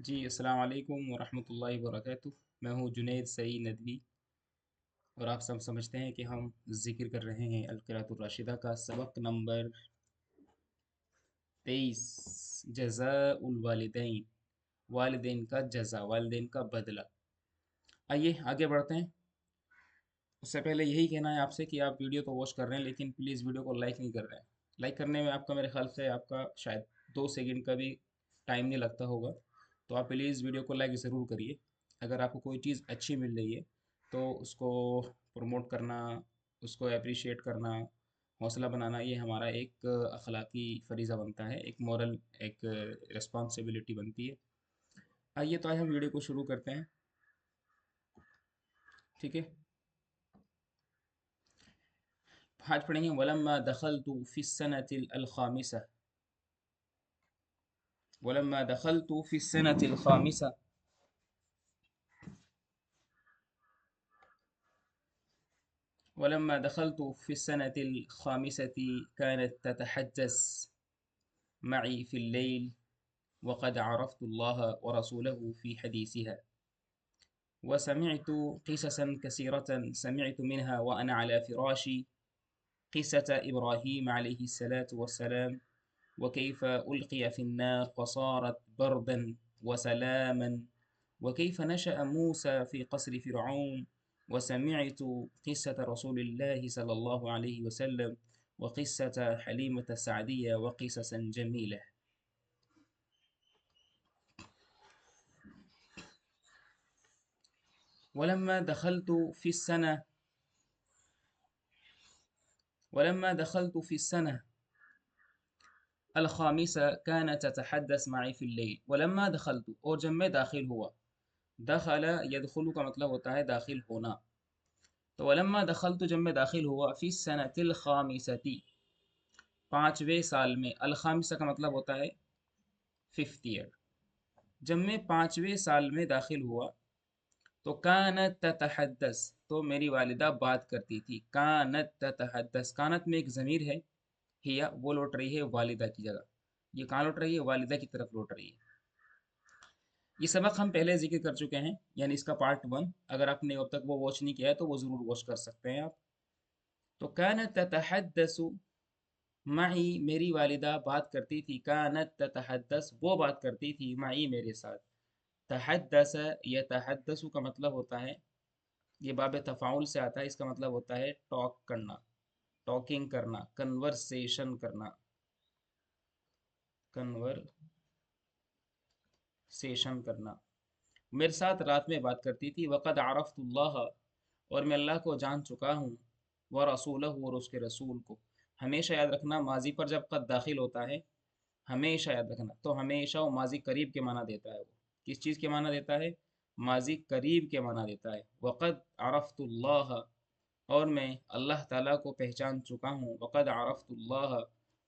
جی السلام علیکم ورحمۃ اللہ وبرکاتہ۔ میں ہوں جنید سعید ندوی، اور آپ سب سمجھتے ہیں کہ ہم ذکر کر رہے ہیں القراۃ الراشدہ کا سبق نمبر 23، جزاء الوالدین، والدین کا جزا، والدین کا بدلہ۔ آئیے آگے بڑھتے ہیں۔ اس سے پہلے یہی کہنا ہے آپ سے کہ آپ ویڈیو تو واچ کر رہے ہیں لیکن پلیز ویڈیو کو لائک نہیں کر رہے ہیں۔ لائک کرنے میں آپ کا میرے خیال سے آپ کا شاید 2 سیکنڈ کا بھی ٹائم نہیں لگتا ہوگا، تو آپ پلیز ویڈیو کو لائک ضرور کریے۔ اگر آپ کو کوئی چیز اچھی مل رہی ہے تو اس کو پروموٹ کرنا، اس کو اپریشیٹ کرنا، حوصلہ بنانا، یہ ہمارا ایک اخلاقی فریضہ بنتا ہے، ایک مورل، ایک رسپانسبلٹی بنتی ہے۔ آئیے تو آج ہم ویڈیو کو شروع کرتے ہیں، ٹھیک ہے؟ آج پڑھیں گے وَلَمَّا دَخَلْتُ فِي السَّنَةِ الْخَامِسَةِ، وَلَمَّا دَخَلْتُ فِي السَّنَةِ الْخَامِسَةِ ولما دخلت في السنة الخامسة كانت تتحدث معي في الليل وقد عرفت الله ورسوله في حديثها، وسمعت قصصا كثيرة سمعت منها وأنا على فراشي، قصة إبراهيم عليه الصلاة والسلام، وكيف ألقي في النار فصارت بردا وسلاما، وكيف نشأ موسى في قصر فرعون، وسمعت قصة رسول الله صلى الله عليه وسلم، وقصة حليمة السعدية، وقصصا جميلة۔ ولما دخلت في السنة ولما دخلت في السنة الخامسة كانت تتحدث معي في الليل۔ ولما دخلت، اور جب میں داخل ہوا، دخل یدخل کا مطلب ہوتا ہے داخل ہونا، تو ولما دخلت جب میں داخل ہوا، فی السنۃ الخامسۃ 5ویں سال میں، الخامسہ کا مطلب ہوتا ہے 5th ایئر، جب میں 5ویں سال میں داخل ہوا تو کانت تتحدث، تو میری والدہ بات کرتی تھی۔ کانت تتحدث، کانت میں ایک ضمیر ہے، ہیا، وہ لوٹ رہی ہے والدہ کی جگہ، یہ کہاں لوٹ رہی ہے؟ والدہ کی طرف لوٹ رہی ہے۔ یہ سبق ہم پہلے ذکر کر چکے ہیں، یعنی اس کا پارٹ 1، اگر آپ نے اب تک وہ واچ نہیں کیا ہے تو وہ ضرور واچ کر سکتے ہیں آپ۔ تو کانت تتحدث معی، میری والدہ بات کرتی تھی، کانت تتحدث، وہ بات کرتی تھی، معی میرے ساتھ۔ تحدث، یتحدث کا مطلب ہوتا ہے، یہ باب تفاعل سے آتا ہے، اس کا مطلب ہوتا ہے ٹاک کرنا، ٹاکنگ کرنا، کنورسیشن کرنا، کنورسیشن کرنا۔ میرے ساتھ رات میں بات کرتی تھی، وقد عرفت اللہ، اور میں اللہ کو جان چکا ہوں، ورسولہ، اور اس کے رسول کو۔ ہمیشہ یاد رکھنا ماضی پر جب قد داخل ہوتا ہے، ہمیشہ یاد رکھنا، تو ہمیشہ وہ ماضی قریب کے معنی دیتا ہے۔ وہ کس چیز کے معنی دیتا ہے؟ ماضی قریب کے معنی دیتا ہے۔ وقد عرفت اللہ، اور میں اللہ تعالیٰ کو پہچان چکا ہوں، وقد عرفت اللہ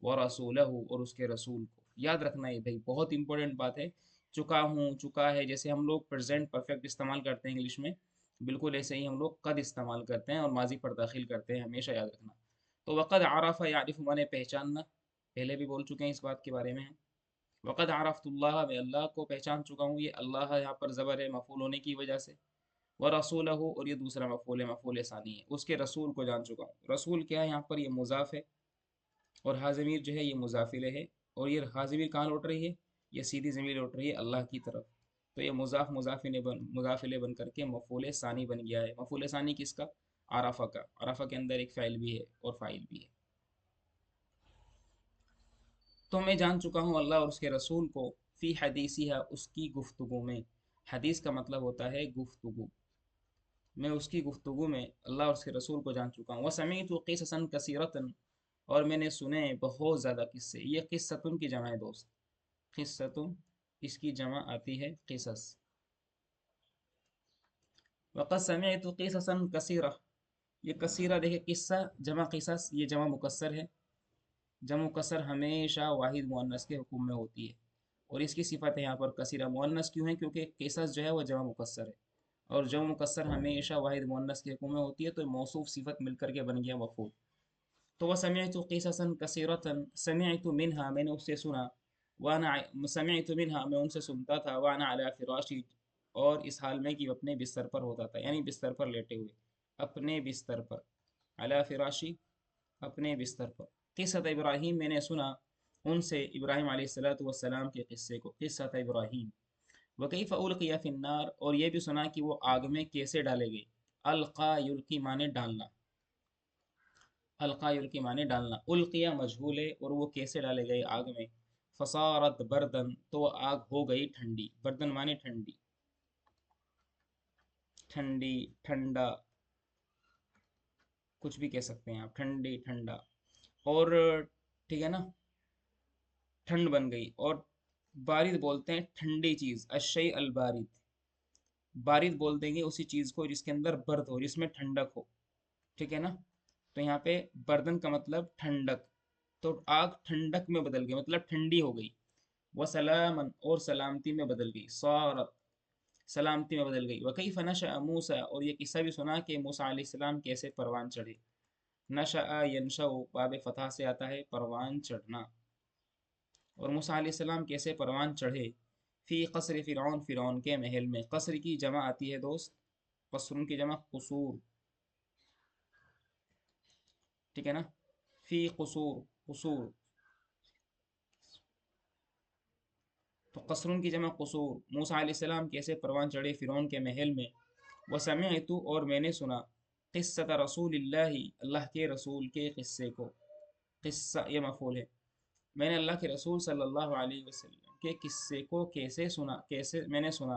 ورسولہ، اور اس کے رسول کو۔ یاد رکھنا یہ بھائی بہت امپورٹنٹ بات ہے، چکا ہوں، چکا ہے، جیسے ہم لوگ پریزنٹ پرفیکٹ استعمال کرتے ہیں انگلش میں، بالکل ایسے ہی ہم لوگ قد استعمال کرتے ہیں اور ماضی پر داخل کرتے ہیں، ہمیشہ یاد رکھنا۔ تو وقد عرف یعرف مانے پہچاننا، پہلے بھی بول چکے ہیں اس بات کے بارے میں۔ وقد عرفت اللہ، میں اللہ کو پہچان چکا ہوں، یہ اللہ یہاں پر زبر ہے مفعول ہونے کی وجہ سے، ورسولہ، اور یہ دوسرا مفعول ہے، مفعول ثانی ہے، اس کے رسول کو جان چکا ہوں۔ رسول کیا ہے یہاں پر؟ یہ مضاف ہے، اور ہا ضمیر جو ہے یہ مضاف الیہ ہے، اور یہ ہا ضمیر کہاں لوٹ رہی ہے؟ یہ سیدھی ضمیر لوٹ رہی ہے اللہ کی طرف، تو یہ مضاف الیہ بن کر کے مفعول ثانی بن گیا ہے۔ مفعول ثانی کس کا؟ عرفہ کا۔ عرفہ کے اندر ایک فاعل بھی ہے اور فاعل بھی ہے۔ تو میں جان چکا ہوں اللہ اور اس کے رسول کو، فی حدیثیہا، اس کی گفتگو میں۔ حدیث کا مطلب ہوتا ہے گفتگو، میں اس کی گفتگو میں اللہ اور اس کے رسول کو جان چکا ہوں۔ وسمعت قصصا کثیرۃ، اور میں نے سنے بہت زیادہ قصے۔ یہ قصتن کی جمع ہے دوست، قصتن اس کی جمع آتی ہے قصص۔ وقد سمعت قصصا کثیرہ، یہ کثیرہ دیکھیں، قصہ جمع قصص، یہ جمع مکسر ہے۔ جمع مکسر ہمیشہ واحد مؤنث کے حکم میں ہوتی ہے، اور اس کی صفت ہے یہاں پر کثیرہ۔ مؤنث کیوں ہے؟ کیونکہ قصص جو ہے وہ جمع مکسر ہے، اور جمع مکسر ہمیشہ واحد مؤنث کے حکم میں ہوتی ہے، تو موصوف صفت مل کر کے بن گیا مفعول۔ تو وہ سمعت قصصا کثیرۃ، سمعت منہا، میں نے اس سے سنا، وانا سمعت منها، میں ان سے سنتا تھا، وانا علی فراشی، اور اس حال میں کہ وہ اپنے بستر پر ہوتا تھا، یعنی بستر پر لیٹے ہوئے، اپنے بستر پر، علی فراشی، اپنے بستر پر۔ قصۃ ابراہیم، میں نے سنا ان سے ابراہیم علیہ الصلوۃ والسلام کے قصے کو، قصۃ ابراہیم۔ وکیف القی فی النار، اور یہ بھی سنا کہ وہ آگ میں کیسے ڈالے گئے۔ القا یلقی مانے ڈالنا، القا یلقی مانے ڈالنا، القیہ مجہول ہے، اور وہ کیسے ڈالے گئے آگ میں۔ فصارت بردن، تو وہ آگ ہو گئی ٹھنڈی، بردن مانے ٹھنڈی، ٹھنڈی، ٹھنڈا، کچھ بھی کہہ سکتے ہیں آپ، ٹھنڈی، ٹھنڈا، اور ٹھیک ہے نا، ٹھنڈ بن گئی۔ اور بارد بولتے ہیں ٹھنڈی چیز، الشیء البارد، بارد بول دیں گے اسی چیز کو جس کے اندر برد ہو، جس میں ٹھنڈک ہو، ٹھیک ہے نا۔ تو یہاں پہ بردن کا مطلب ٹھنڈک، تو آگ ٹھنڈک میں بدل گئی، مطلب ٹھنڈی ہو گئی۔ وسلامن، اور سلامتی میں بدل گئی، صارت، سلامتی میں بدل گئی۔ وکیف نشأ موسیٰ، اور یہ قصہ بھی سنا کہ موسیٰ علیہ السلام کیسے پروان چڑھے۔ نشأ ینشأ، باب فتح سے آتا ہے پروان چڑھنا، اور موسیٰ علیہ السلام کیسے پروان چڑھے۔ فی قصر فرعون، فرعون کے محل میں۔ قصر کی جمع آتی ہے دوست، قصر کی جمع قصور، ٹھیک ہے نا، فی قصور، قصور، تو قصر کی جمع قصور۔ موسیٰ علیہ السلام کیسے پروان چڑھے فرعون کے محل میں۔ وسمعت، اور میں نے سنا، قصۃ رسول اللہ، اللہ کے رسول کے قصے کو، قصہ یہ مفعول ہے، میں نے اللہ کے رسول صلی اللہ علیہ وسلم کے قصے کو کیسے سنا، کیسے میں نے سنا۔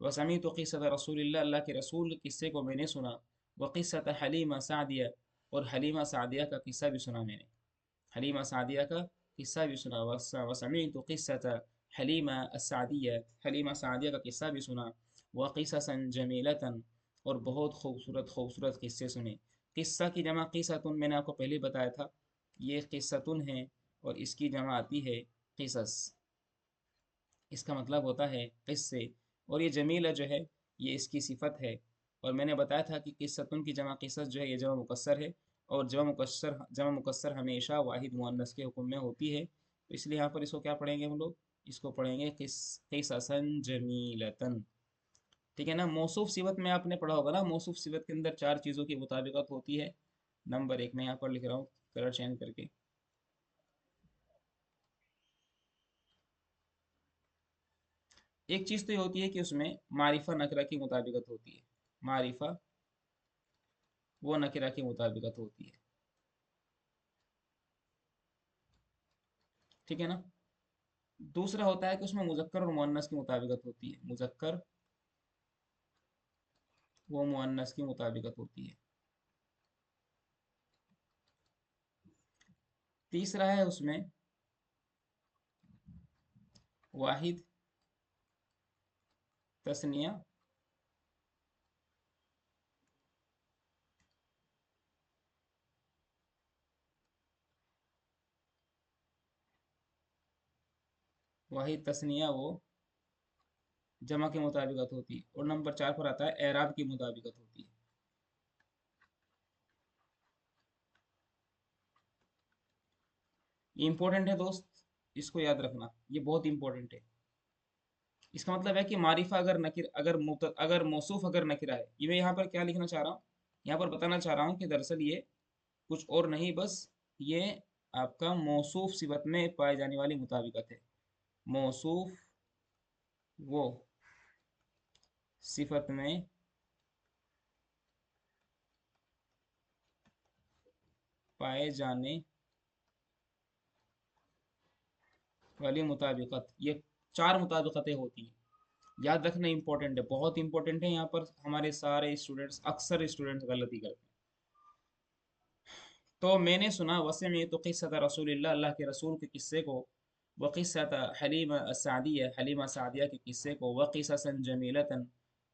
وسمعت قصۃ رسول اللہ، اللہ کے رسول کے قصے کو میں نے سنا۔ وقصۃ حلیمہ سعدیہ، اور حلیمہ سعدیہ کا قصہ بھی سنا میں نے، حلیمہ سعدیہ کا قصہ بھی سنا۔ وسمعت قصۃ حلیمہ السعدیہ، حلیمہ سعدیہ کا قصہ بھی سنا۔ وقصصا جمیلۃ، اور بہت خوبصورت خوبصورت قصے سنے۔ قصہ کی جمع قصۃ، میں نے آپ کو پہلے بتایا تھا، یہ قصۃ ہے، اور اس کی جمع آتی ہے قصص، اس کا مطلب ہوتا ہے قصے۔ اور یہ جمیلہ جو ہے یہ اس کی صفت ہے، اور میں نے بتایا تھا کہ قصتن کی جمع قصص جو ہے یہ جمع مکسر ہے، اور جمع مکسر ہمیشہ واحد مؤنث کے حکم میں ہوتی ہے، تو اس لیے یہاں پر اس کو کیا پڑھیں گے ہم لوگ، اس کو پڑھیں گے قصصا جمیلتن، ٹھیک ہے نا۔ موصوف صفت میں آپ نے پڑھا ہوگا نا، موصوف صفت کے اندر چار چیزوں کی مطابقت ہوتی ہے۔ نمبر ایک میں یہاں پر لکھ رہا ہوں کلر چینج کر کے، ایک چیز تو یہ ہوتی ہے کہ اس میں معرفہ نکرہ کی مطابقت ہوتی ہے، معرفہ وہ نکرہ کی مطابقت ہوتی ہے، ٹھیک ہے نا۔ دوسرا ہوتا ہے کہ اس میں مذکر اور مؤنث کی مطابقت ہوتی ہے، مذکر وہ مؤنث کی مطابقت ہوتی ہے۔ تیسرا ہے اس میں واحد تثنیہ واحد تثنیہ وہ جمع کی مطابقت ہوتی ہے، اور نمبر چار پر آتا ہے اعراب کی مطابقت ہوتی ہے۔ یہ امپورٹنٹ ہے دوست، اس کو یاد رکھنا، یہ بہت امپورٹنٹ ہے۔ اس کا مطلب ہے کہ معرفہ اگر موصوف اگر نکرہ ہے، یہ میں یہاں پر کیا لکھنا چاہ رہا ہوں، یہاں پر بتانا چاہ رہا ہوں کہ دراصل یہ کچھ اور نہیں، بس یہ آپ کا موصوف صفت میں پائے جانے والی مطابقت ہے۔ موصوف وہ صفت میں پائے جانے والی مطابقت، یہ چار مطابقتیں ہوتی ہیں، یاد رکھنا امپورٹنٹ ہے، بہت امپورٹنٹ ہے۔ یہاں پر ہمارے سارے اسٹوڈنٹس، اکثر اسٹوڈنٹس غلطی کرتے ہیں۔ تو میں نے سنا، وسمعت قصۃ رسول اللہ، اللہ کے رسول کے قصے کو، وقصۃ حلیمہ السعدیہ، حلیمہ سعدیہ کے قصے کو، وقصصا جمیلۃ،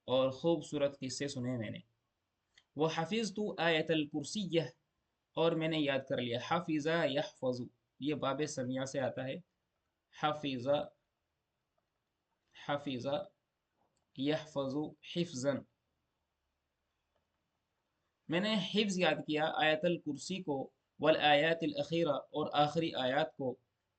اور خوبصورت قصے سنے میں نے۔ وحفظت آیت الکرسیہ، اور میں نے یاد کر لیا، حفظ یحفظ، یہ باب سمیہ سے آتا ہے، حفظ، حفظ یحفظ حفظا، میں نے حفظ یاد کیا آیت الکرسی کو، والآیات الاخیرہ، اور آخری آیات کو،